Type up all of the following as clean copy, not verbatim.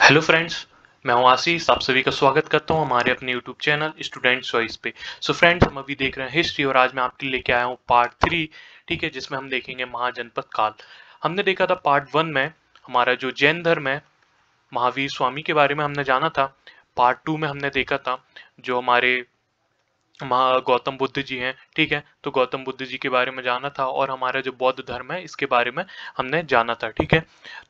Hello friends, मैं हूं आशीष। आप सभी का स्वागत करता हूं हमारे अपने यूट्यूब चैनल स्टूडेंट चॉइस पे। सो फ्रेंड्स, हम अभी देख रहे हैं हिस्ट्री और आज मैं आपके लिए लेके आया हूं पार्ट 3। ठीक है, जिसमें हम देखेंगे महाजनपद काल। हमने देखा था पार्ट 1 में हमारा जो जैन धर्म है, महावीर स्वामी के बारे में हमने जाना था। पार्ट 2 में हमने देखा था जो हमारे गौतम बुद्ध जी हैं। ठीक है, तो गौतम बुद्ध जी के बारे में जाना था और हमारा जो बौद्ध धर्म है इसके बारे में हमने जाना था। ठीक है,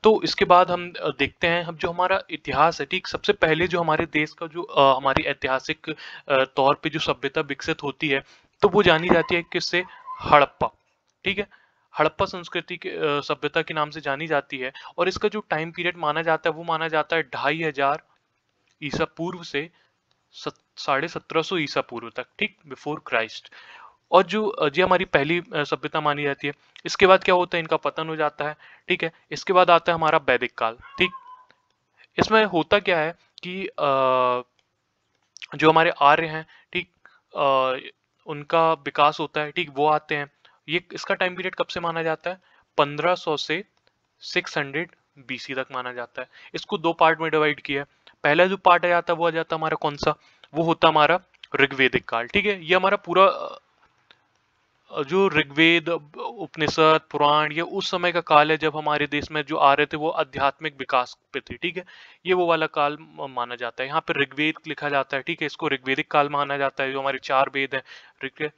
तो इसके बाद हम देखते हैं हम जो हमारा इतिहास है। ठीक, सबसे पहले जो हमारे देश का जो हमारी ऐतिहासिक तौर पे जो सभ्यता विकसित होती है तो वो जानी जाती है किससे? हड़प्पा। ठीक है, हड़प्पा संस्कृति के सभ्यता के नाम से जानी जाती है और इसका जो टाइम पीरियड माना जाता है वो माना जाता है 2500 ईसा पूर्व से 1750 ईसा पूर्व तक। ठीक, बिफोर क्राइस्ट। और जो ये हमारी पहली सभ्यता मानी जाती है। इसके बाद क्या होता है? इनका पतन हो जाता है। ठीक है, इसके बाद आता है हमारा वैदिक काल। ठीक, इसमें होता क्या है कि जो हमारे आर्य हैं, ठीक, उनका विकास होता है। ठीक, वो आते हैं। ये इसका टाइम पीरियड कब से माना जाता है? 1500 से 600 बीसी तक माना जाता है। इसको दो पार्ट में डिवाइड किया है। पहला जो पार्ट आ जाता है वो आ जाता है हमारा कौन सा? वो होता है हमारा ऋग्वेदिक काल। ठीक है, ये हमारा पूरा जो ऋग्वेद, उपनिषद, पुराण, ये उस समय का काल है जब हमारे देश में जो आ रहे थे वो आध्यात्मिक विकास पे थे। ठीक है, ये वो वाला काल माना जाता है। यहाँ पे ऋग्वेद लिखा जाता है। ठीक है, इसको ऋग्वेदिक काल माना जाता है। जो हमारे 4 वेद हैं ऋग,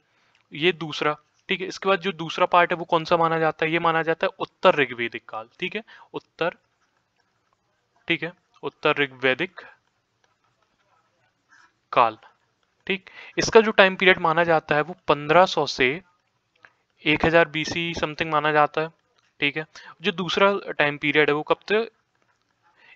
ये दूसरा। ठीक है, इसके बाद जो दूसरा पार्ट है वो कौन सा माना जाता है? ये माना जाता है उत्तर ऋग्वेदिक काल। ठीक है, उत्तर, ठीक है, उत्तर ऋग्वेदिक काल। ठीक, इसका जो टाइम पीरियड माना जाता है वो 1500 से 1000 बीसी समथिंग माना जाता है। ठीक है, जो दूसरा टाइम पीरियड है वो कब तक?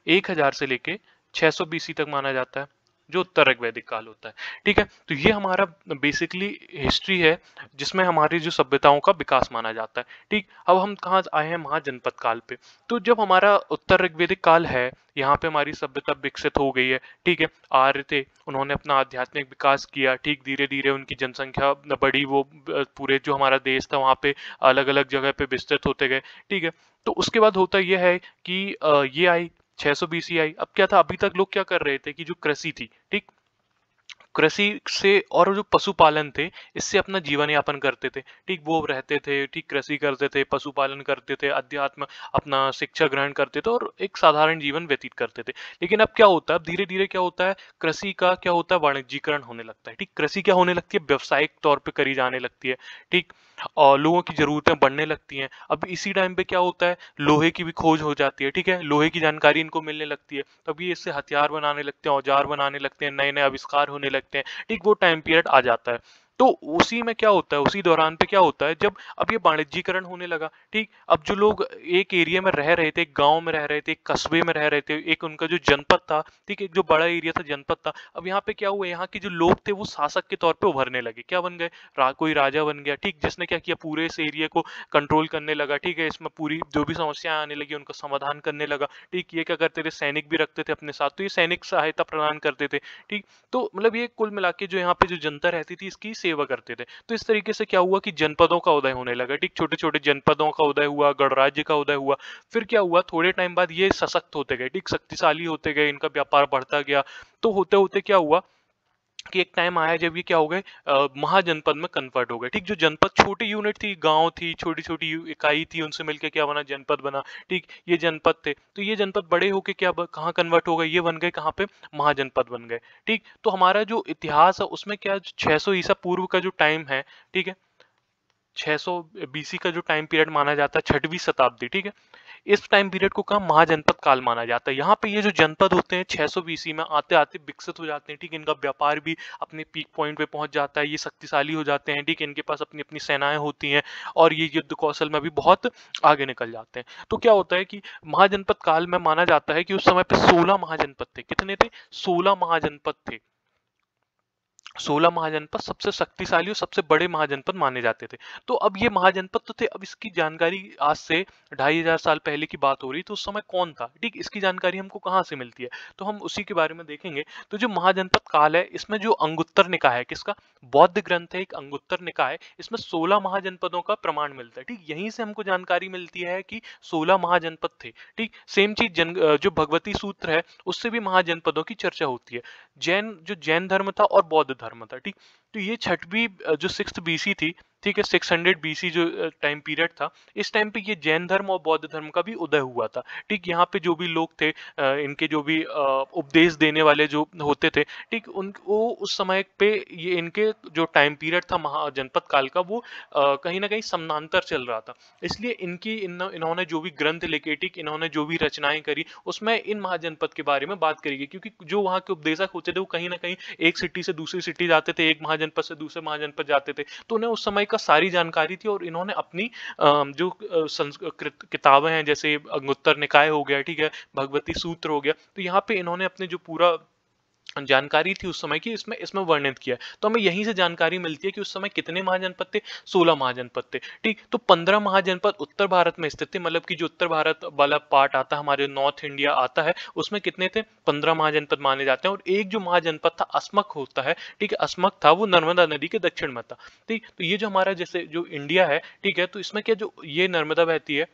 1000 से लेके 600 बीसी तक माना जाता है, जो उत्तर ऋग्वैदिक काल होता है। ठीक है, तो ये हमारा बेसिकली हिस्ट्री है जिसमें हमारी जो सभ्यताओं का विकास माना जाता है। ठीक, अब हम कहाँ आए हैं? महाजनपद काल पे। तो जब हमारा उत्तर ऋग्वैदिक काल है, यहाँ पे हमारी सभ्यता विकसित हो गई है। ठीक है, आर्य थे, उन्होंने अपना आध्यात्मिक विकास किया। ठीक, धीरे धीरे उनकी जनसंख्या बढ़ी, वो पूरे जो हमारा देश था वहाँ पे अलग अलग जगह पे विस्तृत होते गए। ठीक है, तो उसके बाद होता यह है कि ये आई 600 बीसी आई। अब क्या था? अभी तक लोग क्या कर रहे थे कि जो कृषि थी, ठीक, कृषि से और जो पशुपालन थे, इससे अपना जीवन यापन करते थे। ठीक, वो रहते थे, ठीक, कृषि करते थे, पशुपालन करते थे, अध्यात्म अपना शिक्षा ग्रहण करते थे और एक साधारण जीवन व्यतीत करते थे। लेकिन अब क्या होता है? अब धीरे धीरे क्या होता है? कृषि का क्या होता है? वाणिज्यीकरण होने लगता है। ठीक, कृषि क्या होने लगती है? व्यवसायिक तौर पे करी जाने लगती है। ठीक, और लोगों की जरूरतें बढ़ने लगती हैं। अब इसी टाइम पे क्या होता है? लोहे की भी खोज हो जाती है। ठीक है, लोहे की जानकारी इनको मिलने लगती है, तभी इससे हथियार बनाने लगते हैं, औजार बनाने लगते हैं, नए नए आविष्कार होने लगते हैं। ठीक, वो टाइम पीरियड आ जाता है। तो उसी में क्या होता है? उसी दौरान पे क्या होता है? जब अब ये वाणिज्यीकरण होने लगा। ठीक, अब जो लोग एक एरिया में रह रहे थे, एक गांव में रह रहे थे, एक कस्बे में रह रहे थे, एक उनका जो जनपद था, ठीक, एक जो बड़ा एरिया था, जनपद था। अब यहाँ पे क्या हुआ? यहाँ के जो लोग थे वो शासक के तौर पे उभरने लगे। क्या बन गए? कोई राजा बन गया। ठीक, जिसने क्या किया? पूरे इस एरिया को कंट्रोल करने लगा। ठीक है, इसमें पूरी जो भी समस्याएं आने लगी उनका समाधान करने लगा। ठीक, ये क्या करते थे? सैनिक भी रखते थे अपने साथ, तो ये सैनिक सहायता प्रदान करते थे। ठीक, तो मतलब ये कुल मिला के जो यहाँ पे जो जनता रहती थी इसकी सेवा करते थे। तो इस तरीके से क्या हुआ कि जनपदों का उदय होने लगा। ठीक, छोटे छोटे जनपदों का उदय हुआ, गणराज्य का उदय हुआ। फिर क्या हुआ? थोड़े टाइम बाद ये सशक्त होते गए, ठीक, शक्तिशाली होते गए, इनका व्यापार बढ़ता गया। तो होते होते क्या हुआ कि एक टाइम आया जब ये क्या हो गए? महाजनपद में कन्वर्ट हो गए। ठीक, जो जनपद छोटी यूनिट थी, गांव थी, छोटी छोटी इकाई थी, उनसे मिलकर क्या बना? जनपद बना। ठीक, ये जनपद थे, तो ये जनपद बड़े होके क्या कहाँ कन्वर्ट हो गए? ये बन गए कहाँ पे? महाजनपद बन गए। ठीक, तो हमारा जो इतिहास है उसमें क्या 600 ईसा पूर्व का जो टाइम है, ठीक है, 600 बीसी का जो टाइम पीरियड माना जाता है, 6वीं शताब्दी। ठीक है, इस टाइम पीरियड को कहा महाजनपद काल माना जाता है। यहाँ पे ये जो जनपद होते हैं 600 बीसी में आते आते विकसित हो जाते हैं। ठीक, इनका व्यापार भी अपने पीक पॉइंट पे पहुंच जाता है, ये शक्तिशाली हो जाते हैं। ठीक, इनके पास अपनी अपनी सेनाएं होती हैं और ये युद्ध कौशल में भी बहुत आगे निकल जाते हैं। तो क्या होता है कि महाजनपद काल में माना जाता है कि उस समय पे 16 महाजनपद थे। कितने थे? 16 महाजनपद थे। 16 महाजनपद सबसे शक्तिशाली और सबसे बड़े महाजनपद माने जाते थे। तो अब ये महाजनपद तो थे, अब इसकी जानकारी आज से 2500 साल पहले की बात हो रही, तो उस समय कौन था, ठीक, इसकी जानकारी हमको कहाँ से मिलती है, तो हम उसी के बारे में देखेंगे। तो जो महाजनपद काल है, इसमें जो अंगुत्तर निकाय है, किसका, बौद्ध ग्रंथ है एक अंगुत्तर निकाय, इसमें 16 महाजनपदों का प्रमाण मिलता है, ठीक, यहीं से हमको जानकारी मिलती है कि 16 महाजनपद थे, ठीक। सेम चीज जो भगवती सूत्र है, उससे भी महाजनपदों की चर्चा होती है। जो जैन धर्म था और बौद्ध धर्म था, ठीक। तो ये छठवीं जो 6th बीसी थी, ठीक है, 600 बीसी जो टाइम पीरियड था, इस टाइम पे ये जैन धर्म और बौद्ध धर्म का भी उदय हुआ था, ठीक। यहाँ पे जो भी लोग थे, इनके जो भी उपदेश देने वाले जो होते थे, ठीक, उनको उस समय पे ये इनके जो टाइम पीरियड था महाजनपद काल का, वो कहीं ना कहीं समानांतर चल रहा था। इसलिए इन्होंने जो भी ग्रंथ लिखे, ठीक, इन्होंने जो भी रचनाएं करी, उसमें इन महाजनपद के बारे में बात करी गई, क्योंकि जो वहाँ के उपदेशक होते थे, वो कहीं ना कहीं एक सिटी से दूसरी सिटी जाते थे, एक महाजनपद से दूसरे महाजनपद जाते थे, तो उन्हें उस समय का सारी जानकारी थी, और इन्होंने अपनी जो संस्कृत किताबें हैं, जैसे अंगुत्तर निकाय हो गया, ठीक है, भगवती सूत्र हो गया, तो यहाँ पे इन्होंने अपने जो पूरा जानकारी थी उस समय की इसमें इसमें वर्णित किया है। तो हमें यहीं से जानकारी मिलती है कि उस समय कितने महाजनपद थे, 16 महाजनपद थे, ठीक। तो 15 महाजनपद उत्तर भारत में स्थित थे, मतलब कि जो उत्तर भारत वाला पार्ट आता है, हमारे नॉर्थ इंडिया आता है, उसमें कितने थे, 15 महाजनपद माने जाते हैं। और एक जो महाजनपद था अस्मक होता है, ठीक है, अस्मक था, वो नर्मदा नदी के दक्षिण में था, ठीक। तो ये जो हमारा जैसे जो इंडिया है, ठीक है, तो इसमें क्या, जो ये नर्मदा बहती है,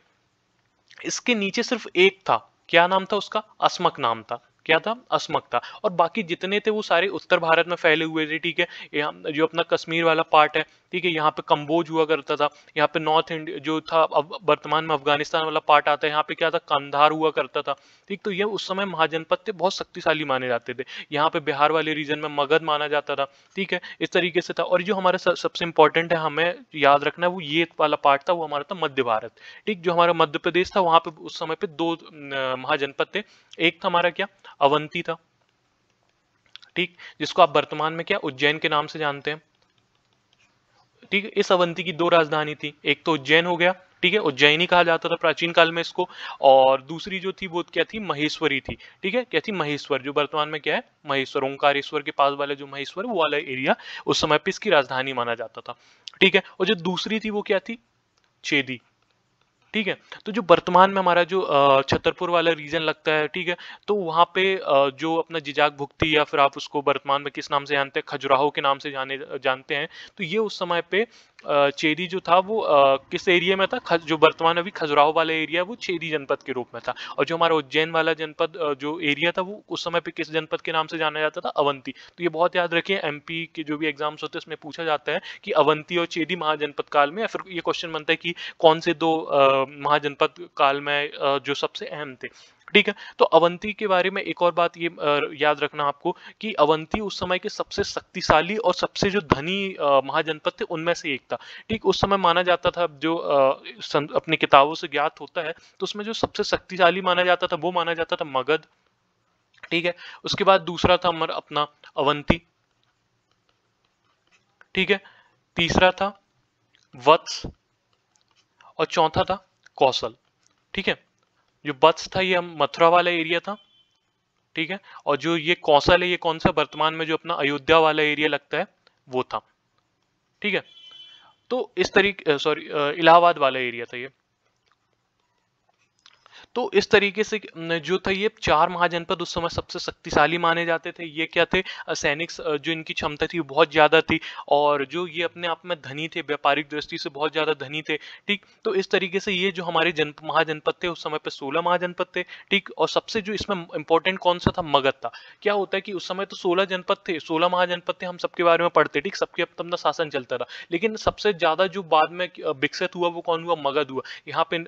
इसके नीचे सिर्फ एक था, क्या नाम था उसका, अस्मक नाम था, क्या था, अस्मक था। और बाकी जितने थे वो सारे उत्तर भारत में फैले हुए थे, ठीक है। यहाँ जो अपना कश्मीर वाला पार्ट है, ठीक है, यहाँ पे कंबोज हुआ करता था, यहाँ पे नॉर्थ इंडिया जो था, अब वर्तमान में अफगानिस्तान वाला पार्ट आता है, यहाँ पे क्या था, कंधार हुआ करता था, ठीक। तो ये उस समय महाजनपद थे, बहुत शक्तिशाली माने जाते थे। यहाँ पे बिहार वाले रीजन में मगध माना जाता था, ठीक है, इस तरीके से था। और जो हमारा सबसे इंपॉर्टेंट है, हमें याद रखना है, वो ये वाला पार्ट था, वो हमारा था मध्य भारत, ठीक। जो हमारा मध्य प्रदेश था, वहां पे उस समय पे दो महाजनपद थे। एक था हमारा क्या, अवंती था, ठीक, जिसको आप वर्तमान में क्या उज्जैन के नाम से जानते हैं, ठीक है। इस अवंती की दो राजधानी थी, एक तो उज्जैन हो गया, ठीक है, उज्जैनी कहा जाता था प्राचीन काल में इसको, और दूसरी जो थी वो क्या थी, महेश्वरी थी, ठीक है, क्या थी, महेश्वर, जो वर्तमान में क्या है, महेश्वर, ओंकारेश्वर के पास वाला जो महेश्वर, वो वाला एरिया उस समय पे इसकी राजधानी माना जाता था, ठीक है। और जो दूसरी थी वो क्या थी, चेदी, ठीक है। तो जो वर्तमान में हमारा जो छतरपुर वाला रीजन लगता है, ठीक है, तो वहाँ पे जो अपना जिजाक भुक्ती, या फिर आप उसको वर्तमान में किस नाम से जानते हैं, खजुराहो के नाम से जानते हैं, तो ये उस समय पे चेरी जो था वो किस एरिया में था, जो वर्तमान अभी खजुराहो वाला एरिया, वो चेरी जनपद के रूप में था। और जो हमारा उज्जैन वाला जनपद जो एरिया था, वो उस समय पे किस जनपद के नाम से जाना जाता था, अवंती। तो ये बहुत याद रखिए, एमपी के जो भी एग्जाम्स होते हैं उसमें पूछा जाता है कि अवंती और चेरी महाजनपद काल में, या फिर ये क्वेश्चन बनता है कि कौन से दो महाजनपद काल में जो सबसे अहम थे, ठीक है। तो अवंती के बारे में एक और बात ये याद रखना आपको, कि अवंती उस समय के सबसे शक्तिशाली और सबसे जो धनी महाजनपद थे उनमें से एक था, ठीक। उस समय माना जाता था, जो अपनी किताबों से ज्ञात होता है, तो उसमें जो सबसे शक्तिशाली माना जाता था, वो माना जाता था मगध, ठीक है। उसके बाद दूसरा था हमारा अपना अवंती, ठीक है। तीसरा था वत्स, और चौथा था कौशल, ठीक है। जो वत्स था, ये हम मथुरा वाला एरिया था, ठीक है। और जो ये कौशल है, ये कौन सा, वर्तमान में जो अपना अयोध्या वाला एरिया लगता है, वो था, ठीक है। तो इस तरीके, सॉरी, इलाहाबाद वाला एरिया था ये। तो इस तरीके से जो था, ये चार महाजनपद उस समय सबसे शक्तिशाली माने जाते थे। ये क्या थे, सैनिक जो इनकी क्षमता थी वो बहुत ज्यादा थी, और जो ये अपने आप में धनी थे, व्यापारिक दृष्टि से बहुत ज्यादा धनी थे, ठीक। तो इस तरीके से ये जो हमारे महाजनपद थे, उस समय पे 16 महाजनपद थे, ठीक। और सबसे जो इसमें इंपॉर्टेंट कौन सा था, मगध था। क्या होता है कि उस समय तो 16 जनपद थे, 16 महाजनपद थे, हम सबके बारे में पढ़ते, ठीक, सबके अपना शासन चलता था, लेकिन सबसे ज्यादा जो बाद में विकसित हुआ, वो कौन हुआ, मगध हुआ। यहाँ पे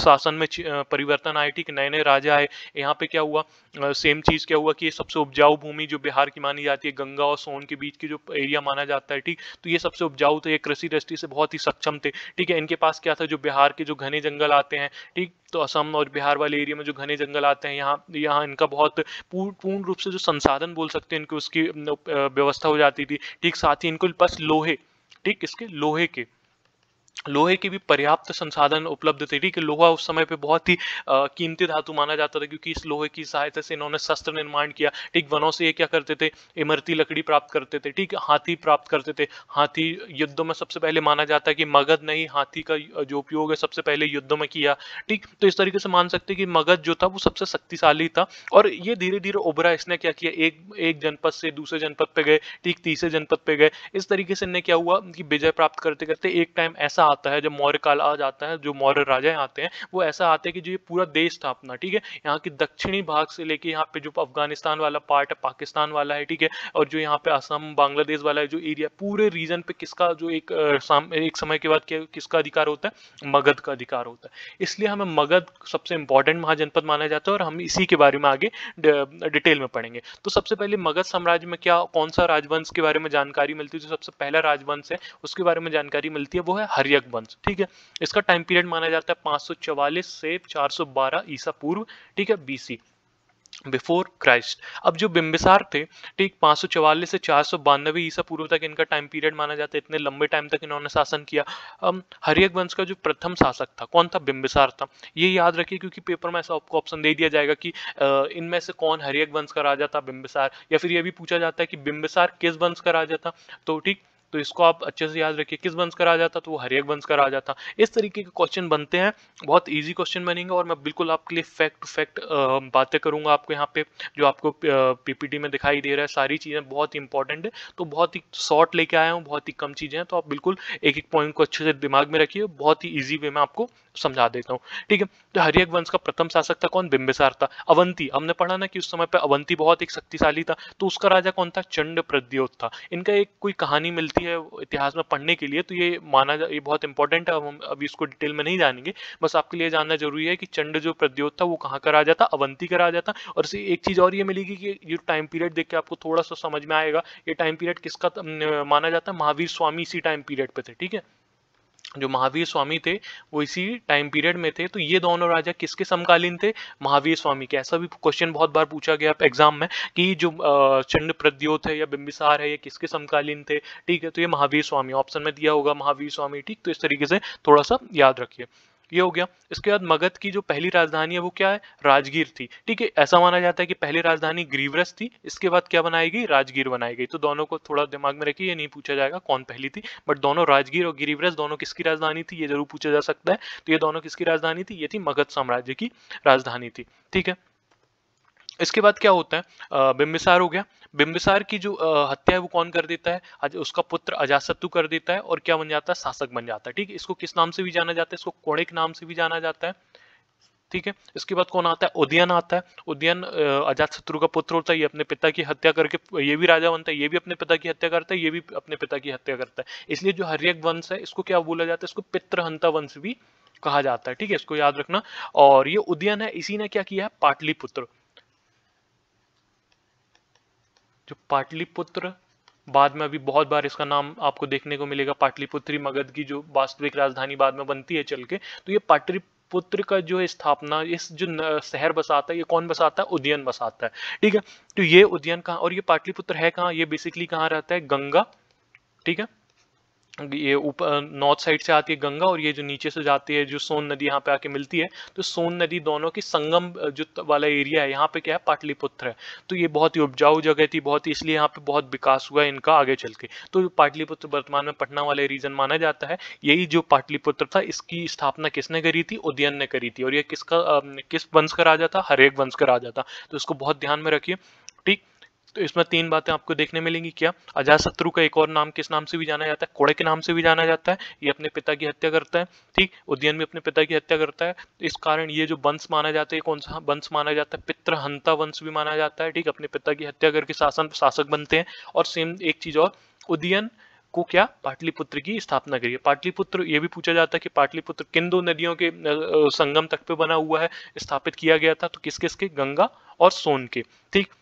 शासन में परिवर्तन आए, ठीक, नए नए राजा आए। यहाँ पे क्या हुआ, सेम चीज क्या हुआ, कि ये सबसे उपजाऊ भूमि जो बिहार की मानी जाती है, गंगा और सोन के बीच की जो एरिया माना जाता है, ठीक, तो ये सबसे उपजाऊ थे, ये कृषि दृष्टि से बहुत ही सक्षम थे, ठीक है। इनके पास क्या था, जो बिहार के जो घने जंगल आते हैं, ठीक, तो असम और बिहार वाले एरिया में जो घने जंगल आते हैं, यहाँ यहाँ इनका बहुत पूर्ण रूप से जो संसाधन बोल सकते हैं, इनकी उसकी व्यवस्था हो जाती थी, ठीक। साथ ही इनको पास लोहे, ठीक, किसके, लोहे के, लोहे के भी पर्याप्त संसाधन उपलब्ध थे। ठीक है, लोहा उस समय पे बहुत ही कीमती धातु माना जाता था, क्योंकि इस लोहे की सहायता से इन्होंने शस्त्र निर्माण किया। ठीक, वनों से ये क्या करते थे, इमरती लकड़ी प्राप्त करते थे। ठीक, हाथी प्राप्त करते थे। हाथी युद्धों में सबसे पहले माना जाता है कि मगध ने ही हाथी का जो उपयोग है सबसे पहले युद्धों में किया। ठीक, तो इस तरीके से मान सकते हैं कि मगध जो था वो सबसे शक्तिशाली था, और ये धीरे धीरे उभरा। इसने क्या किया, एक एक जनपद से दूसरे जनपद पे गए, ठीक, तीसरे जनपद पे गए। इस तरीके से इन्हें क्या हुआ कि विजय प्राप्त करते करते एक टाइम ऐसा आता है, जब मौर्य काल आ जाता है, जो मौर्य राजा आते हैं वो ऐसा आते हैं कि जो ये पूरा देश था अपना, ठीक है, यहाँ की दक्षिणी भाग से लेके यहाँ पे जो अफगानिस्तान वाला पार्ट है, पाकिस्तान वाला है, ठीक है, और जो यहाँ पे असम बांग्लादेश वाला है जो एरिया, पूरे रीजन पे किसका जो एक समय के बाद किसका अधिकार होता है, मगध का अधिकार होता है। इसलिए हमें मगध सबसे इंपॉर्टेंट महाजनपद माना जाता है, और हम इसी के बारे में आगे डिटेल में पढ़ेंगे। तो सबसे पहले मगध साम्राज्य में क्या, कौन सा राजवंश के बारे में जानकारी मिलती है, जो सबसे पहला राजवंश है उसके बारे में जानकारी मिलती है, वो है हर्यक वंश। ठीक है, इसका टाइम पीरियड माना जाता है 544 से 412 ईसा पूर्व, ठीक है, बीसी, बिफोर क्राइस्ट। अब जो बिंबिसार थे, ठीक, 544 से 492 ईसा पूर्व तक इनका टाइम पीरियड माना जाता है। इतने लंबे टाइम तक इन्होंने शासन किया। हर्यक वंश का जो प्रथम शासक था कौन था, बिंबिसार था। ये याद रखिए, क्योंकि पेपर में ऐसा आपको ऑप्शन दे दिया जाएगा कि इनमें से कौन हर्यक वंश का राजा था, बिंबिसार, या फिर ये भी पूछा जाता है कि बिंबिसार किस वंश का राजा था। तो ठीक, तो इसको आप अच्छे से याद रखिए, किस वंश का राजा था, तो वो हर्यक वंश का राजा था। इस तरीके के क्वेश्चन बनते हैं, बहुत इजी क्वेश्चन बनेंगे, और मैं बिल्कुल आपके लिए फैक्ट टू फैक्ट बातें करूंगा आपको यहाँ पे। जो आपको पीपीटी में दिखाई दे रहा है, सारी चीजें बहुत ही इंपॉर्टेंट है, तो बहुत ही शॉर्ट लेके आया हूँ, बहुत ही कम चीजें हैं, तो आप बिल्कुल एक एक पॉइंट को अच्छे से दिमाग में रखिए, बहुत ही ईजी वे में आपको समझा देता हूँ। ठीक है, तो हर्यक वंश का प्रथम शासक था कौन, बिंबिसार था। अवंती, हमने पढ़ा ना कि उस समय पे अवंती बहुत एक शक्तिशाली था, तो उसका राजा कौन था, चंड प्रद्योत था। इनका एक कोई कहानी मिलती है इतिहास में पढ़ने के लिए, तो ये ये बहुत इंपॉर्टेंट है। अब हम अभी इसको डिटेल में नहीं जानेंगे, बस आपके लिए जानना जरूरी है कि चंड जो प्रद्योत था वो कहाँ का राजा था, अवंती का राजा था। और इसे एक चीज और ये मिलेगी कि ये टाइम पीरियड देख के आपको थोड़ा सा समझ में आएगा, ये टाइम पीरियड किसका माना जाता है, महावीर स्वामी इसी टाइम पीरियड पे थे। ठीक है, जो महावीर स्वामी थे वो इसी टाइम पीरियड में थे। तो ये दोनों राजा किसके समकालीन थे, महावीर स्वामी के। ऐसा भी क्वेश्चन बहुत बार पूछा गया एग्जाम में कि जो चंड प्रद्योत है या बिंबिसार है, ये किसके समकालीन थे। ठीक है, तो ये महावीर स्वामी, ऑप्शन में दिया होगा महावीर स्वामी। ठीक, तो इस तरीके से थोड़ा सा याद रखिए, ये हो गया। इसके बाद मगध की जो पहली राजधानी है वो क्या है, राजगीर थी। ठीक है, ऐसा माना जाता है कि पहली राजधानी ग्रीवरस थी, इसके बाद क्या बनाई गई, राजगीर बनाई गई। तो दोनों को थोड़ा दिमाग में रखिए, ये नहीं पूछा जाएगा कौन पहली थी, बट दोनों राजगीर और गिरिव्रत दोनों किसकी राजधानी थी, ये जरूर पूछा जा सकता है। तो ये दोनों किसकी राजधानी थी, ये थी मगध साम्राज्य की राजधानी थी। ठीक है, इसके बाद क्या होता है, बिंबिसार हो गया। बिंबिसार की जो हत्या है वो कौन कर देता है, उसका पुत्र अजातशत्रु कर देता है, और क्या बन जाता है, शासक बन जाता है। ठीक है, इसको किस नाम से भी जाना जाता है, इसको कोणिक नाम से भी जाना जाता है। ठीक है, इसके बाद कौन आता है, उदयन आता है। उदयन अजातशत्रु का पुत्र होता है, ये अपने पिता की हत्या करके ये भी राजा बनता है, ये भी अपने पिता की हत्या करता है, ये भी अपने पिता की हत्या करता है। इसलिए जो हर्यक वंश है इसको क्या बोला जाता है, इसको पितृहंता वंश भी कहा जाता है। ठीक है, इसको याद रखना। और ये उदयन है, इसी ने क्या किया है, पाटलिपुत्र, जो पाटलिपुत्र, बाद में अभी बहुत बार इसका नाम आपको देखने को मिलेगा, पाटलिपुत्री, मगध की जो वास्तविक राजधानी बाद में बनती है चल के। तो ये पाटलिपुत्र का जो स्थापना, इस जो शहर बसाता है, ये कौन बसाता है, उदयन बसाता है। ठीक है, तो ये उदयन कहाँ, और ये पाटलिपुत्र है कहाँ, ये बेसिकली कहाँ रहता है, गंगा। ठीक है, ये ऊपर नॉर्थ साइड से आती है गंगा, और ये जो नीचे से जाती है, जो सोन नदी यहाँ पे आके मिलती है, तो सोन नदी दोनों की संगम जो वाला एरिया है, यहाँ पे क्या है, पाटलिपुत्र है। तो ये बहुत ही उपजाऊ जगह थी, बहुत ही, इसलिए यहाँ पे बहुत विकास हुआ है इनका आगे चल के। तो पाटलिपुत्र वर्तमान में पटना वाले रीजन माना जाता है। यही जो पाटलिपुत्र था, इसकी स्थापना किसने करी थी, उदयन ने करी थी। और ये किस वंश का राजा था, हर्यक वंश का राजा था। तो इसको बहुत ध्यान में रखिए। ठीक, तो इसमें तीन बातें आपको देखने मिलेंगी। क्या, अजातशत्रु का एक और नाम किस नाम से भी जाना जाता है, कोड़े के नाम से भी जाना जाता है। ये अपने पिता की हत्या करता है। ठीक, उदयन भी अपने पिता की हत्या करता है। इस कारण ये जो वंश माना जाता है, कौन सा वंश माना जाता है, पितृहंता वंश भी माना जाता है। ठीक, अपने पिता की हत्या करके शासक बनते हैं। और सेम एक चीज और, उदयन को क्या, पाटलिपुत्र की स्थापना करी है। पाटलिपुत्र, ये भी पूछा जाता है कि पाटलिपुत्र किन दो नदियों के संगम तट पे बना हुआ है, स्थापित किया गया था, तो किस किस के, गंगा और सोन के। ठीक,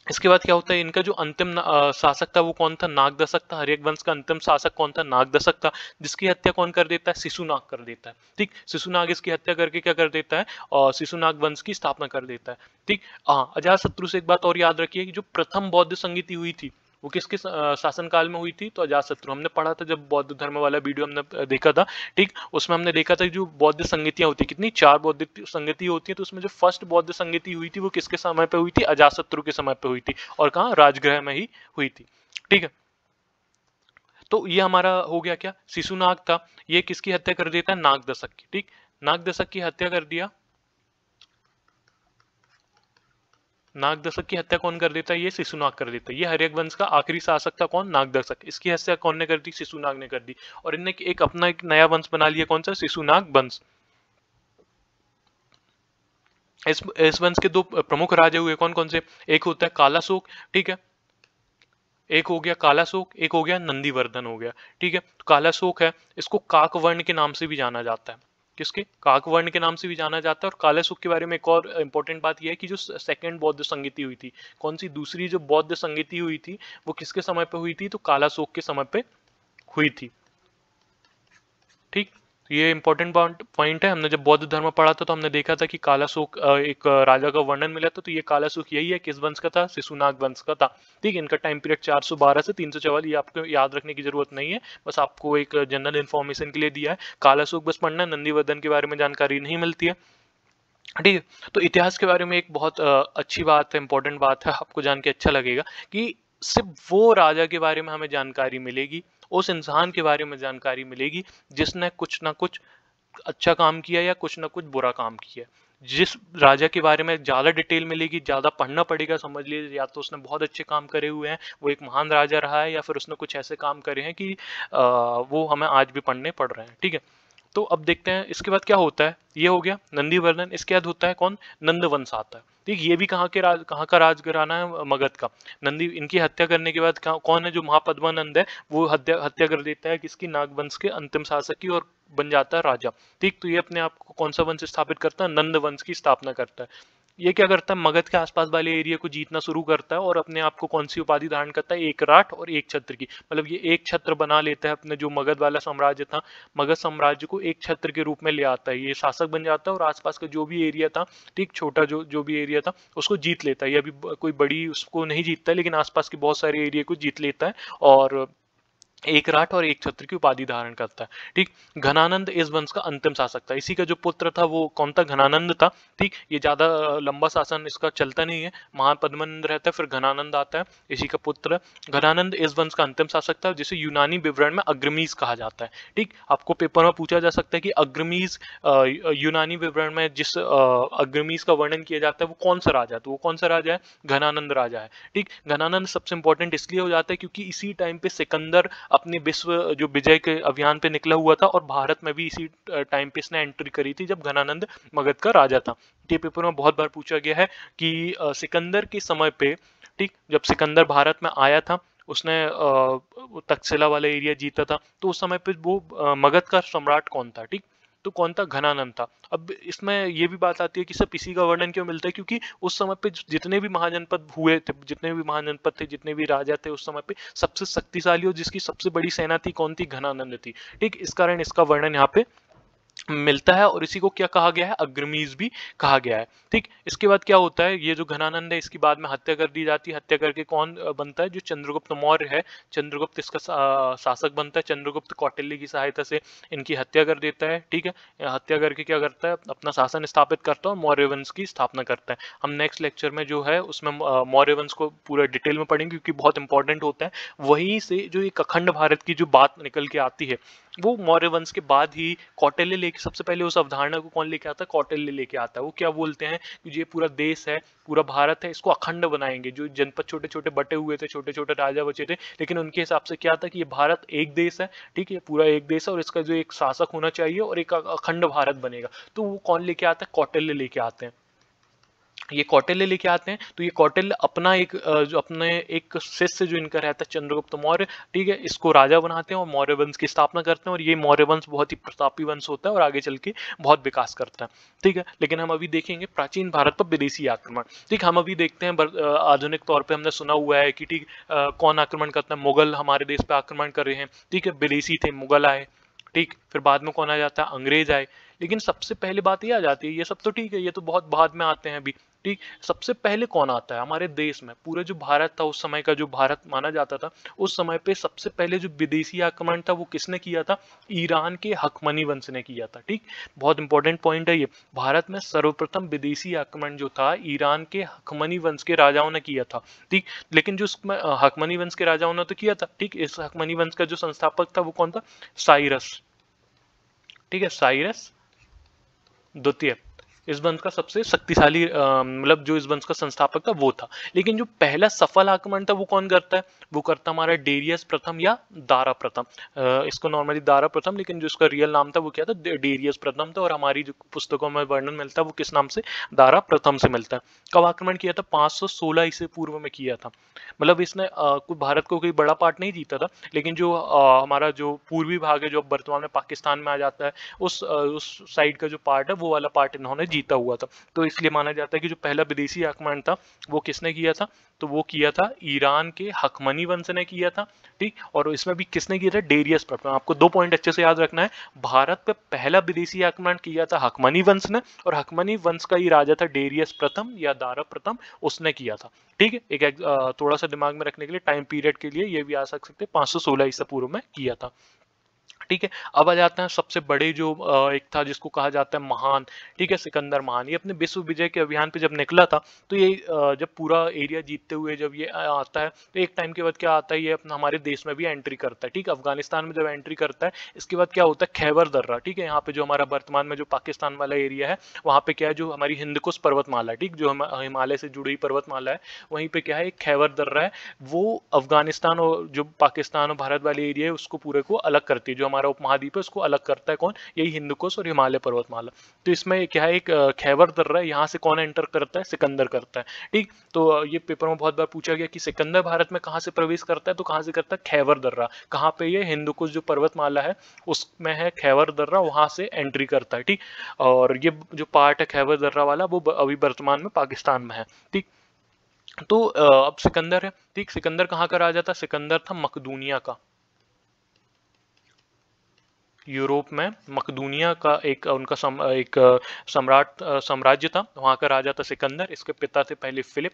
इसके बाद क्या होता है, इनका जो अंतिम शासक था वो कौन था, नागदशक था। हर्यक वंश का अंतिम शासक कौन था, नागदशक था, जिसकी हत्या कौन कर देता है, शिशुनाग कर देता है। ठीक, शिशुनाग इसकी हत्या करके क्या कर देता है, और शिशुनाग वंश की स्थापना कर देता है। ठीक, हाँ, अजातशत्रु से एक बात और याद रखिए कि जो प्रथम बौद्ध संगीति हुई थी, वो किसके शासनकाल में हुई थी? तो अजातशत्रु। हमने पढ़ा था जब बौद्ध धर्म वाला वीडियो हमने देखा था, ठीक, उसमें हमने देखा था जो बौद्ध संगतियां होती, कितनी 4 बौद्ध संगति होती है, तो उसमें जो फर्स्ट बौद्ध संगति हुई थी वो किसके समय पे हुई थी? अजातशत्रु के समय पे हुई थी, और कहाँ? राजगृह में ही हुई थी, ठीक है। तो ये हमारा हो गया क्या? शिशुनाग था, ये किसकी हत्या कर देता है? नागदशक की, ठीक, नागदशक की हत्या कर दिया। नागदशक की हत्या कौन कर देता है? ये शिशुनाग कर देता है। ये हर्यक वंश का आखिरी शासक था, कौन? नागदशक। इसकी हत्या कौन ने कर दी? शिशुनाग ने कर दी। और इनने एक अपना एक नया वंश बना लिया, कौन सा? शिशुनाग वंश। इस वंश के दो प्रमुख राजा हुए, कौन कौन से? एक होता है कालाशोक, ठीक है, एक हो गया कालाशोक, एक हो गया नंदीवर्धन हो गया, ठीक है। तो कालाशोक है, इसको काकवर्ण के नाम से भी जाना जाता है। किसके? काकवर्ण के नाम से भी जाना जाता है। और कालाशोक के बारे में एक और इंपॉर्टेंट बात यह है कि जो सेकंड बौद्ध संगति हुई थी, कौन सी? दूसरी जो बौद्ध संगति हुई थी वो किसके समय पे हुई थी? तो कालाशोक के समय पे हुई थी, ठीक। तो ये इंपॉर्टेंट पॉइंट है। हमने जब बौद्ध धर्म पढ़ा था तो हमने देखा था कि कालाशोक एक राजा का वर्णन मिला था, तो ये कालाशोक यही है, किस वंश का था? शिशुनाग वंश का था, ठीक। इनका टाइम पीरियड 412 से 344, ये आपको याद रखने की जरूरत नहीं है, बस आपको एक जनरल इन्फॉर्मेशन के लिए दिया है। कालाशोक बस पढ़ना, नंदीवर्धन के बारे में जानकारी नहीं मिलती है, ठीक है। तो इतिहास के बारे में एक बहुत अच्छी बात है, इंपॉर्टेंट बात है, आपको जान के अच्छा लगेगा कि सिर्फ वो राजा के बारे में हमें जानकारी मिलेगी, उस इंसान के बारे में जानकारी मिलेगी जिसने कुछ ना कुछ अच्छा काम किया या कुछ ना कुछ बुरा काम किया। जिस राजा के बारे में ज्यादा डिटेल मिलेगी, ज्यादा पढ़ना पड़ेगा, समझ लीजिए या तो उसने बहुत अच्छे काम करे हुए हैं, वो एक महान राजा रहा है, या फिर उसने कुछ ऐसे काम करे हैं कि वो हमें आज भी पढ़ने पड़ रहे हैं, ठीक है। तो अब देखते हैं इसके बाद क्या होता है। ये हो गया नंदीवर्धन, इसके बाद होता है कौन? नंदवंश आता है, ठीक। ये भी कहाँ का राजघराना है? मगध का। नंदी, इनकी हत्या करने के बाद कौन है? जो महापद्मानंद है वो हत्या कर देता है किसकी? नागवंश के अंतिम शासक की, और बन जाता है राजा, ठीक। तो ये अपने आप को कौन सा वंश स्थापित करता है? नंद वंश की स्थापना करता है। ये क्या करता है? मगध के आसपास वाले एरिया को जीतना शुरू करता है, और अपने आप को कौन सी उपाधि धारण करता है? एक राठ और एक छत्र की। मतलब ये एक छत्र बना लेता है, अपने जो मगध वाला साम्राज्य था, मगध साम्राज्य को एक छत्र के रूप में ले आता है, ये शासक बन जाता है, और आसपास का जो भी एरिया था, ठीक, छोटा जो जो भी एरिया था उसको जीत लेता है। ये अभी कोई बड़ी उसको नहीं जीतता है, लेकिन आसपास के बहुत सारे एरिया को जीत लेता है, और एक राठ और एक छत्र की उपाधि धारण करता है, ठीक। घनानंद इस वंश का अंतिम शासक था। इसी का जो पुत्र था वो कौन था? घनानंद था, ठीक। ये ज्यादा लंबा शासन इसका चलता नहीं है, महापद्मानंद रहता है, फिर घनानंद आता है, इसी का पुत्र। घनानंद इस वंश का अंतिम शासक था, जिसे यूनानी विवरण में अग्रमीज कहा जाता है, ठीक। आपको पेपर में पूछा जा सकता है कि अग्रमीज, यूनानी विवरण में जिस अग्रमीज का वर्णन किया जाता है वो कौन सा राजा है? तो वो कौन सा राजा है? घनानंद राजा है, ठीक। घनानंद सबसे इंपॉर्टेंट इसलिए हो जाता है क्योंकि इसी टाइम पे सिकंदर अपने विश्व जो विजय के अभियान पे निकला हुआ था, और भारत में भी इसी टाइम पे इसने एंट्री करी थी जब घनानंद मगध का राजा था। ये पेपर में बहुत बार पूछा गया है कि सिकंदर के समय पे, ठीक, जब सिकंदर भारत में आया था, उसने तक्षशिला वाला एरिया जीता था, तो उस समय पे वो मगध का सम्राट कौन था? ठीक, तो कौन था? घनानंद था। अब इसमें ये भी बात आती है कि सब इसी का वर्णन क्यों मिलता है, क्योंकि उस समय पे जितने भी महाजनपद हुए थे, जितने भी महाजनपद थे, जितने भी राजा थे उस समय पे, सबसे शक्तिशाली और जिसकी सबसे बड़ी सेना थी कौन थी? घनानंद थी, ठीक। इस कारण इसका वर्णन यहाँ पे मिलता है, और इसी को क्या कहा गया है? अग्रमीज भी कहा गया है, ठीक। इसके बाद क्या होता है? ये जो घनानंद है इसकी बाद में हत्या कर दी जाती है। हत्या करके कौन बनता है? जो चंद्रगुप्त मौर्य है, चंद्रगुप्त इसका शासक बनता है। चंद्रगुप्त कौटिल्य की सहायता से इनकी हत्या कर देता है, ठीक है। हत्या करके क्या करता है? अपना शासन स्थापित करता है और मौर्य वंश की स्थापना करता है। हम नेक्स्ट लेक्चर में जो है उसमें मौर्य वंश को पूरा डिटेल में पढ़ेंगे, क्योंकि बहुत इंपॉर्टेंट होता है। वहीं से जो एक अखंड भारत की जो बात निकल के आती है, वो मौर्य वंश के बाद ही कौटिल्य लेके, सबसे पहले उस अवधारणा को कौन लेके आता है? कौटिल्य लेके आता है। वो क्या बोलते हैं कि ये पूरा देश है, पूरा भारत है, इसको अखंड बनाएंगे। जो जनपद छोटे छोटे बटे हुए थे, छोटे छोटे राजा बचे थे, लेकिन उनके हिसाब से क्या था कि ये भारत एक देश है, ठीक है, पूरा एक देश है, और इसका जो एक शासक होना चाहिए और एक अखंड भारत बनेगा। तो वो कौन लेके आता है? कौटिल्य लेके आते हैं। ये कौटिल्य लेके आते हैं। तो ये कौटिल्य अपना एक जो अपने एक शिष्य जो इनका रहता है चंद्रगुप्त मौर्य, ठीक है, इसको राजा बनाते हैं और मौर्य वंश की स्थापना करते हैं। और ये मौर्य वंश बहुत ही प्रतापी वंश होता है और आगे चल के बहुत विकास करता है, ठीक है। लेकिन हम अभी देखेंगे प्राचीन भारत पर विदेशी आक्रमण, ठीक। हम अभी देखते हैं आधुनिक तौर पर हमने सुना हुआ है कि ठीक कौन आक्रमण करता है? मुगल हमारे देश पे आक्रमण कर रहे हैं, ठीक है, विदेशी थे, मुगल आए, ठीक। फिर बाद में कौन आ जाता है? अंग्रेज आए। लेकिन सबसे पहले बात ये आ जाती है, ये सब तो ठीक है, ये तो बहुत बाद में आते हैं अभी, ठीक। सबसे पहले कौन आता है हमारे देश में? पूरे जो भारत था, उस समय का जो भारत माना जाता था, उस समय पे सबसे पहले जो विदेशी आक्रमण था वो किसने किया था? ईरान के हकमनी वंश ने किया था, ठीक। बहुत इंपॉर्टेंट पॉइंट है ये। भारत में सर्वप्रथम विदेशी आक्रमण जो था ईरान के हकमनी वंश के राजाओं ने किया था, ठीक। लेकिन जो उसमें हकमनी वंश के राजाओं ने तो किया था, ठीक। इस हकमनी वंश का जो संस्थापक था वो कौन था? साइरस, ठीक है, साइरस द्वितीय। इस वंश का सबसे शक्तिशाली मतलब जो इस वंश का संस्थापक था वो था। लेकिन जो पहला सफल आक्रमण था वो कौन करता है? वो करता हमारा डेरियस प्रथम या दारा प्रथम। इसको नॉर्मली दारा प्रथम, लेकिन जो इसका रियल नाम था वो क्या था? डेरियस प्रथम था। और हमारी जो पुस्तकों में वर्णन मिलता है वो किस नाम से? दारा प्रथम से मिलता है। कब आक्रमण किया था? 516 ईसा पूर्व में किया था। मतलब इसने भारत को कोई बड़ा पार्ट नहीं जीता था, लेकिन जो हमारा जो पूर्वी भाग है, जो वर्तमान में पाकिस्तान में आ जाता है, उस साइड का जो पार्ट है वो वाला पार्ट इन्होंने जीता हुआ था। तो इसलिए माना जाता है कि जो पहला विदेशी आक्रमण था वो किसने किया था? तो वो किया था ईरान के हकमनी वंश ने किया था, ठीक। और इसमें भी किसने किया था? डेरियस प्रथम। आपको 2 पॉइंट अच्छे से याद रखना है। भारत पे पहला विदेशी आक्रमण किया था हकमनी वंश ने, और हकमनी वंश का ही राजा था डेरियस प्रथम या दारा प्रथम, उसने किया था, ठीक है। थोड़ा सा दिमाग में रखने के लिए, टाइम पीरियड के लिए ये भी आ सकते 516 ईसा पूर्व में किया था, ठीक है। अब आ जाते हैं सबसे बड़े जो एक था जिसको कहा जाता है महान, ठीक है, सिकंदर महान। ये अपने विश्व विजय के अभियान पे जब निकला था, तो ये जब पूरा एरिया जीतते हुए जब ये आता है, तो एक टाइम के बाद क्या आता है, ये अपना हमारे देश में भी एंट्री करता है, ठीक। अफगानिस्तान में जब एंट्री करता है, इसके बाद क्या होता है? खैबर दर्रा, ठीक है। यहाँ पे जो हमारा वर्तमान में जो पाकिस्तान वाला एरिया है, वहाँ पे क्या है, जो हमारी हिंदकुश पर्वतमाला है, ठीक, जो हिमालय से जुड़ी पर्वतमाला है, वहीं पे क्या है, एक खैबर दर्रा है। वो अफगानिस्तान और जो पाकिस्तान और भारत वाले एरिया है उसको पूरे को अलग करती है। जो हमारा उपमहाद्वीप है उसको अलग करता है कौन? यही हिंदुकुश और हिमालय पर्वतमाला। तो इसमें क्या है, एक खैबर दर्रा है, यहाँ से कौन एंटर करता है? सिकंदर करता है, ठीक। तो ये पेपर में बहुत बार पूछा गया कि सिकंदर भारत में कहाँ से प्रवेश करता है, तो कहाँ से करता है? खैबर दर्रा। कहाँ पे? ये हिंदुकुश जो पर्वतमाला है उसमें है खैबर दर्रा, वहां से एंट्री करता है, ठीक। और ये जो पार्ट है खैबर दर्रा वाला, वो अभी वर्तमान में पाकिस्तान में है, ठीक। तो अब सिकंदर है, ठीक। सिकंदर कहाँ का राजा था? सिकंदर था मकदूनिया का। यूरोप में मकदूनिया का एक उनका एक साम्राज्य था, वहां का राजा था सिकंदर। इसके पिता थे पहले फिलिप।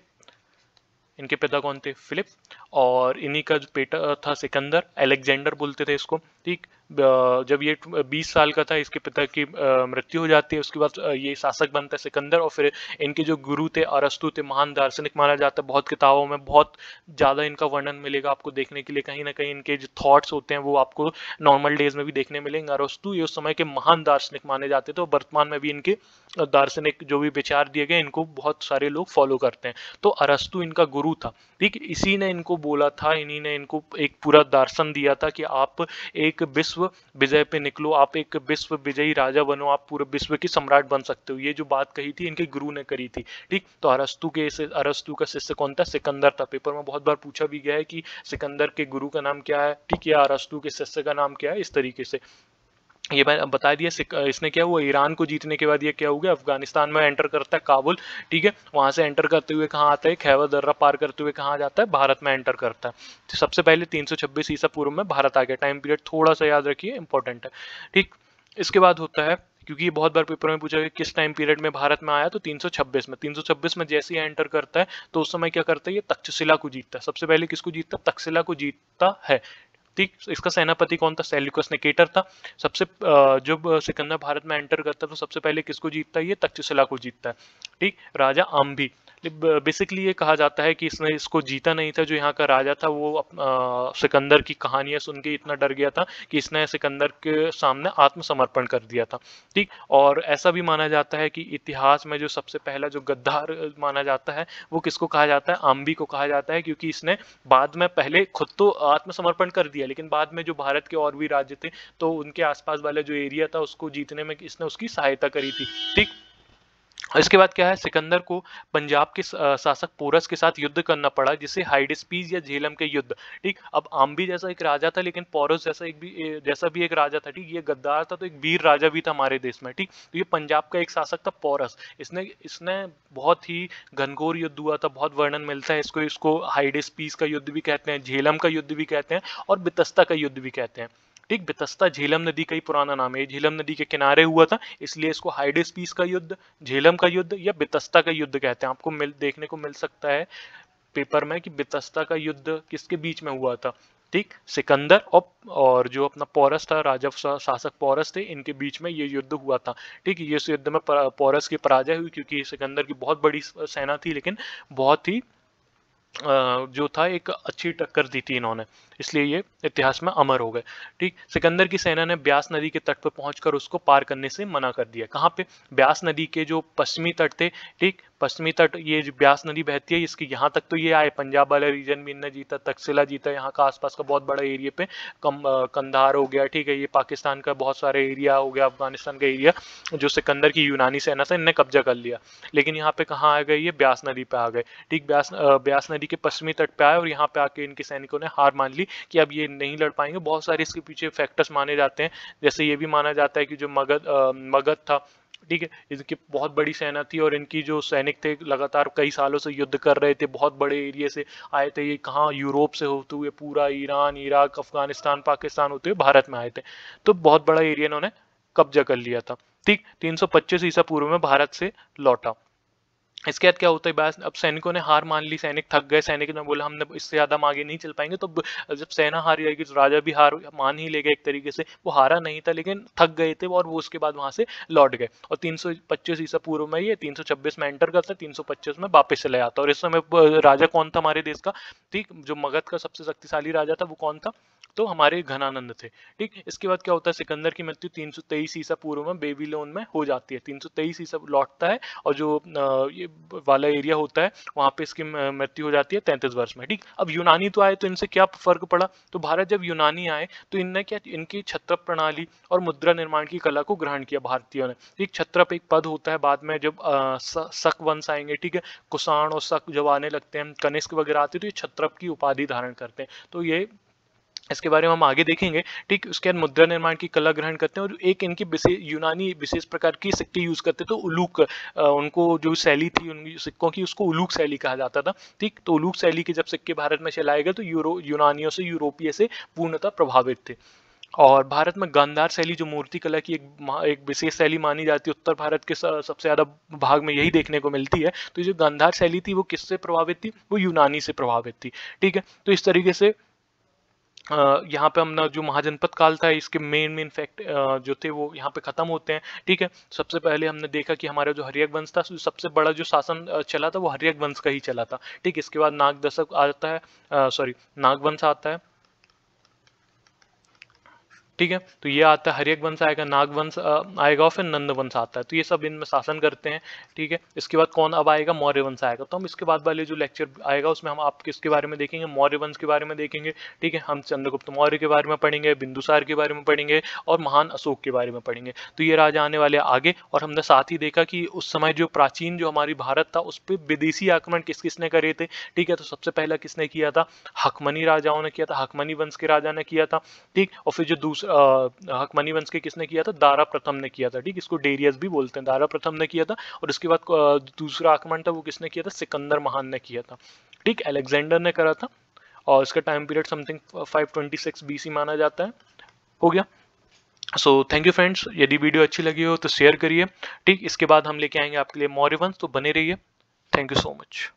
इनके पिता कौन थे? फिलिप। और इन्हीं का जो बेटा था सिकंदर, अलेक्जेंडर बोलते थे इसको, ठीक। जब ये 20 साल का था, इसके पिता की मृत्यु हो जाती है। उसके बाद ये शासक बनता है सिकंदर। और फिर इनके जो गुरु थे अरस्तु थे, महान दार्शनिक माना जाता है। बहुत किताबों में बहुत ज्यादा इनका वर्णन मिलेगा आपको देखने के लिए। कहीं ना कहीं इनके जो थॉट्स होते हैं वो आपको नॉर्मल डेज में भी देखने मिलेंगे। अरस्तु ये उस समय के महान दार्शनिक माने जाते थे, और वर्तमान में भी इनके दार्शनिक जो भी विचार दिए गए, इनको बहुत सारे लोग फॉलो करते हैं। तो अरस्तु इनका गुरु था, ठीक। इसी ने इनको बोला था, इन्हीं ने इनको एक पूरा दर्शन दिया था कि आप एक विश्व विजय पे निकलो, आप एक विश्व विजयी राजा बनो, आप पूरे विश्व की सम्राट बन सकते हो। ये जो बात कही थी इनके गुरु ने करी थी, ठीक। तो अरस्तु का शिष्य कौन था? सिकंदर था। पेपर में बहुत बार पूछा भी गया है कि सिकंदर के गुरु का नाम क्या है, ठीक, या अरस्तु के शिष्य का नाम क्या है, इस तरीके से। ये मैंने बता दिया। इसने क्या हुआ, ईरान को जीतने के बाद ये क्या हो गया, अफगानिस्तान में एंटर करता है, काबुल, ठीक है। वहां से एंटर करते हुए कहाँ आता है? खैबर दर्रा पार करते हुए कहाँ जाता है? भारत में एंटर करता है। तो सबसे पहले 326 ईसा पूर्व में भारत आ गया। टाइम पीरियड थोड़ा सा याद रखिए, इंपॉर्टेंट है, ठीक। इसके बाद होता है, क्योंकि ये बहुत बार पेपर में पूछा गया किस टाइम पीरियड में भारत में आया, तो 326 में जैसे ही एंटर करता है, तो उस समय क्या करता है, ये तक्षशिला को जीतता है। सबसे पहले किसको जीतता है? तक्षशिला को जीतता है, ठीक। इसका सेनापति कौन था? सेल्यूकस निकेटर था। जब सिकंदर भारत में एंटर करता है तो सबसे पहले किसको जीतता है? ये तक्षशिला को जीतता है, ठीक। राजा आम्भी। बेसिकली ये कहा जाता है कि इसने इसको जीता नहीं था। जो यहाँ का राजा था वो सिकंदर की कहानियां सुन के इतना डर गया था कि इसने सिकंदर के सामने आत्मसमर्पण कर दिया था, ठीक। और ऐसा भी माना जाता है कि इतिहास में जो सबसे पहला जो गद्दार माना जाता है वो किसको कहा जाता है? आम्बी को कहा जाता है, क्योंकि इसने बाद में पहले खुद तो आत्मसमर्पण कर दिया, लेकिन बाद में जो भारत के और भी राज्य थे तो उनके आसपास वाला जो एरिया था उसको जीतने में इसने उसकी सहायता करी थी, ठीक। इसके बाद क्या है, सिकंदर को पंजाब के शासक पोरस के साथ युद्ध करना पड़ा, जिसे हाइडेस्पीस या झेलम के युद्ध, ठीक। अब आम्बी जैसा एक राजा था, लेकिन पोरस जैसा भी एक राजा था, ठीक। ये गद्दार था तो एक वीर राजा भी था हमारे देश में, ठीक। तो ये पंजाब का एक शासक था पोरस। इसने इसने बहुत ही घनघोर युद्ध हुआ था, बहुत वर्णन मिलता है इसको। इसको हाइडेस्पीस का युद्ध भी कहते हैं, झेलम का युद्ध भी कहते हैं, और बितस्ता का युद्ध भी कहते हैं, ठीक, बेतस्ता झेलम नदी का ही पुराना नाम है, झेलम नदी के किनारे हुआ था, इसलिए इसको हाइडेस्पीस का युद्ध, झेलम का युद्ध या बेतस्ता का युद्ध कहते हैं। आपको देखने को मिल सकता है पेपर में कि बेतस्ता का युद्ध किसके बीच में हुआ था। ठीक, सिकंदर और जो अपना पोरस था, राजा शासक पोरस थे, इनके बीच में ये युद्ध हुआ था। ठीक, ये इस युद्ध में पोरस की पराजय हुई, क्योंकि सिकंदर की बहुत बड़ी सेना थी, लेकिन बहुत ही जो था एक अच्छी टक्कर दी थी इन्होंने, इसलिए ये इतिहास में अमर हो गए। ठीक, सिकंदर की सेना ने ब्यास नदी के तट पर पहुंचकर उसको पार करने से मना कर दिया। कहाँ पे? ब्यास नदी के जो पश्चिमी तट थे, ठीक, पश्चिमी तट, ये जो ब्यास नदी बहती है, इसके यहाँ तक तो ये आए, पंजाब वाला रीजन भी इनने जीता, तक्षशिला जीता, यहाँ का आसपास का बहुत बड़ा एरिया पे कंधार हो गया, ठीक है, ये पाकिस्तान का बहुत सारे एरिया हो गया, अफगानिस्तान का एरिया जो सिकंदर की यूनानी सेना था इनने कब्जा कर लिया। लेकिन यहाँ पे कहाँ आ गए? ये ब्यास नदी पे आ गए। ठीक, ब्यास नदी के पश्चिमी तट पे आए और यहाँ पे आके इनके सैनिकों ने हार मान ली कि अब ये नहीं लड़ पाएंगे। बहुत सारे इसके पीछे फैक्टर्स माने जाते हैं, जैसे ये भी माना जाता है कि जो मगध था, ठीक है, इनकी बहुत बड़ी सेना थी और इनकी जो सैनिक थे लगातार कई सालों से युद्ध कर रहे थे, बहुत बड़े एरिया से आए थे, ये कहाँ यूरोप से होते हुए पूरा ईरान, इराक, अफगानिस्तान, पाकिस्तान होते हुए भारत में आए थे, तो बहुत बड़ा एरिया इन्होंने कब्जा कर लिया था। ठीक, 325 ईसा पूर्व में भारत से लौटा। इसके बाद क्या होता है? बस अब सैनिकों ने हार मान ली, सैनिक थक गए, सैनिक ने बोला हमने इससे ज्यादा हम आगे नहीं चल पाएंगे। तो जब सेना हार जाएगी तो राजा भी हार मान ही लेगा एक तरीके से। वो हारा नहीं था लेकिन थक गए थे और वो उसके बाद वहां से लौट गए। और 325 ईसा पूर्व में ये 326 में एंटर करता है, 325 में वापस चले आता है। और इस समय राजा कौन था हमारे देश का? ठीक, जो मगध का सबसे शक्तिशाली राजा था वो कौन था? तो हमारे घनानंद थे। ठीक, इसके बाद क्या होता है? सिकंदर की मृत्यु 323 ईसा पूर्व में बेबीलोन में हो जाती है। 323 ईसा लौटता है और जो ये वाला एरिया होता है वहां पे इसकी मृत्यु हो जाती है 33 वर्ष में। ठीक, अब यूनानी तो आए तो इनसे क्या फर्क पड़ा? तो भारत जब यूनानी आए तो इनने क्या, इनकी छत्रप प्रणाली और मुद्रा निर्माण की कला को ग्रहण किया भारतीयों ने। ठीक, छत्रप एक पद होता है, बाद में जब शक वंश आएंगे, ठीक है, कुषाण और शक जब आने लगते हैं, कनिष्क वगैरह आते हैं, तो ये छत्रप की उपाधि धारण करते हैं। तो ये इसके बारे में हम आगे देखेंगे। ठीक, उसके बाद मुद्रा निर्माण की कला ग्रहण करते हैं और एक इनकी यूनानी विशेष प्रकार की सिक्के यूज करते थे। तो उलूक, उनको जो शैली थी उनकी सिक्कों की, उसको उलूक शैली कहा जाता था। ठीक, तो उलूक शैली के जब सिक्के भारत में चलाए गए तो यूनानियों से, यूरोपीय से पूर्णतः प्रभावित थे। और भारत में गांधार शैली जो मूर्ति कला की एक विशेष शैली मानी जाती है, उत्तर भारत के सबसे ज्यादा भाग में यही देखने को मिलती है। तो जो गांधार शैली थी वो किससे प्रभावित थी? वो यूनानी से प्रभावित थी। ठीक है, तो इस तरीके से यहाँ पे हमने जो महाजनपद काल था, इसके मेन फैक्ट जो थे वो यहाँ पे खत्म होते हैं। ठीक है, सबसे पहले हमने देखा कि हमारा जो हर्यक वंश था, सबसे बड़ा जो शासन चला था वो हर्यक वंश का ही चला था। ठीक, इसके बाद नाग दशक आता है, नाग वंश आता है। ठीक है, तो ये आता है, हर्यक वंश आएगा, नाग वंश आएगा और फिर नंद वंश आता है। तो ये सब इनमें शासन करते हैं। ठीक है, इसके बाद कौन अब आएगा? मौर्य वंश आएगा। तो हम इसके बाद वाले जो लेक्चर आएगा उसमें हम आप किसके बारे में देखेंगे? मौर्य वंश के बारे में देखेंगे। ठीक है, हम चंद्रगुप्त मौर्य के बारे में पढ़ेंगे, बिंदुसार के बारे में पढ़ेंगे और महान अशोक के बारे में पढ़ेंगे। तो ये राजा आने वाले आगे। और हमने साथ ही देखा कि उस समय जो प्राचीन जो हमारी भारत था उस पर विदेशी आक्रमण किस किसने करे थे। ठीक है, तो सबसे पहला किसने किया था? हकमनी राजाओं ने किया था, हकमनी वंश के राजा ने किया था। ठीक, और फिर जो दूसरा हकमनी वंश के किसने किया था? दारा प्रथम ने किया था। ठीक, इसको डेरियस भी बोलते हैं, दारा प्रथम ने किया था। और उसके बाद दूसरा आक्रमण था वो किसने किया था? सिकंदर महान ने किया था। ठीक, अलेक्जेंडर ने करा था और इसका टाइम पीरियड समथिंग 526 बीसी माना जाता है। हो गया। सो थैंक यू फ्रेंड्स, यदि वीडियो अच्छी लगी हो तो शेयर करिए। ठीक, इसके बाद हम लेके आएंगे आपके लिए मौर्य वंश, तो बने रहिए। Thank you so much.